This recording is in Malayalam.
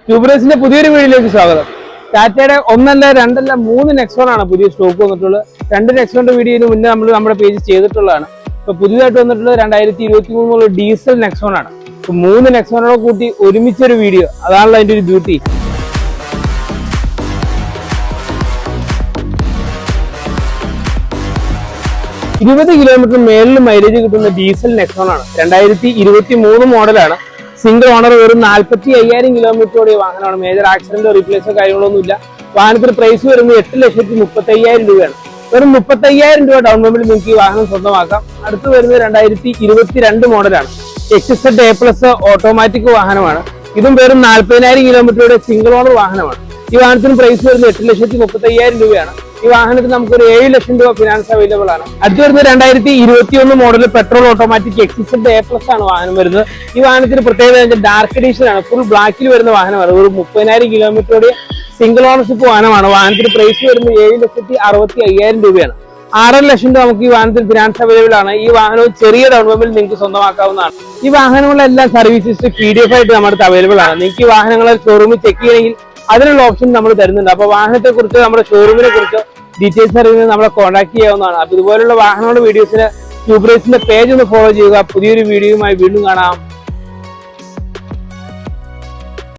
ട്യൂബറേസിന്റെ പുതിയൊരു വീഡിയോയിലേക്ക് സ്വാഗതം. ടാറ്റയുടെ ഒന്നല്ല രണ്ടല്ല 3 നെക്സോൺ ആണ് പുതിയ സ്റ്റോക്ക് വന്നിട്ടുള്ളത്. 2 നെക്സോണിന്റെ വീഡിയോയിൽ മുന്നേ നമ്മൾ നമ്മുടെ പേജ് ചെയ്തിട്ടുള്ളതാണ്. ഇപ്പൊ പുതിയതായിട്ട് വന്നിട്ടുള്ളത് 2023 ഡീസൽ നെക്സോൺ ആണ്. ഇപ്പൊ 3 നെക്സോണോടെ കൂട്ടി ഒരുമിച്ചൊരു വീഡിയോ, അതാണല്ലോ അതിന്റെ ഒരു ബ്യൂട്ടി. കിലോമീറ്റർ മേലിൽ മൈലേജ് കിട്ടുന്ന ഡീസൽ നെക്സോൺ ആണ്. 2023 മോഡലാണ്. സിംഗിൾ ഓണർ വെറും 45,000 കിലോമീറ്ററോടെ വാഹനമാണ്. മേജർ ആക്സിഡന്റോ റീപ്ലേസോ കാര്യങ്ങളൊന്നും ഇല്ല. വാഹനത്തിന് പ്രൈസ് വരുന്നത് 8,35,000 രൂപയാണ്. വെറും 35,000 രൂപ ഡൗൺ പേയ്മെന്റ് നിങ്ങൾക്ക് ഈ വാഹനം സ്വന്തമാക്കാം. അടുത്ത് വരുന്നത് 2022 മോഡലാണ്. XZ A+ ഓട്ടോമാറ്റിക് വാഹനമാണ്. ഇതും വെറും 40,000 കിലോമീറ്ററുടെ സിംഗിൾ ഓണർ വാഹനമാണ്. ഈ വാഹനത്തിന് പ്രൈസ് വരുന്നത് 8,35,000 രൂപയാണ്. ഈ വാഹനത്തിന് നമുക്കൊരു 7 ലക്ഷം രൂപ ഫിനാൻസ് അവൈലബിൾ ആണ്. അടുത്ത് വരുന്നത് 2021 model petrol automatic XZ A+ ആണ് വാഹനം വരുന്നത്. ഈ വാഹനത്തിന് പ്രത്യേകത ഡാർക്ക് എഡിഷൻ ആണ്. ഫുൾ ബ്ലാക്കിൽ വരുന്ന വാഹനമാണ്. ഒരു 30,000 കിലോമീറ്ററുടെ സിംഗിൾ ഓണർഷിപ്പ് വാഹനമാണ്. വാഹനത്തിന് പ്രൈസ് വരുന്നത് 7,65,000 രൂപയാണ്. 6 ലക്ഷം രൂപ നമുക്ക് ഈ വാഹനത്തിന് ഫിനാൻസ് അവൈലബിൾ ആണ്. ഈ വാഹനവും ചെറിയ ഡൗൺ പേയ്മെന്റ് നിങ്ങൾക്ക് സ്വന്തമാക്കാവുന്നതാണ്. ഈ വാഹനങ്ങളെല്ലാം സർവീസസ് PDF ആയിട്ട് നമ്മുടെ അടുത്ത് അവൈലബിൾ ആണ്. നിങ്ങൾക്ക് ഈ വാഹനങ്ങളെ ഷോറൂമിൽ ചെക്ക് ചെയ്യണമെങ്കിൽ അതിനുള്ള ഓപ്ഷൻ നമ്മൾ തരുന്നുണ്ട്. അപ്പൊ വാഹനത്തെ കുറിച്ച്, നമ്മുടെ ഷോറൂമിനെ കുറിച്ച് ഡീറ്റെയിൽസ് അറിയുന്നത് നമ്മളെ കോൺടാക്ട് ചെയ്യാവുന്നതാണ്. അപ്പൊ ഇതുപോലുള്ള വാഹനങ്ങളുടെ വീഡിയോസിന് ട്യൂബറേസിന്റെ പേജ് ഒന്ന് ഫോളോ ചെയ്യുക. പുതിയൊരു വീഡിയോയുമായി വീണ്ടും കാണാം.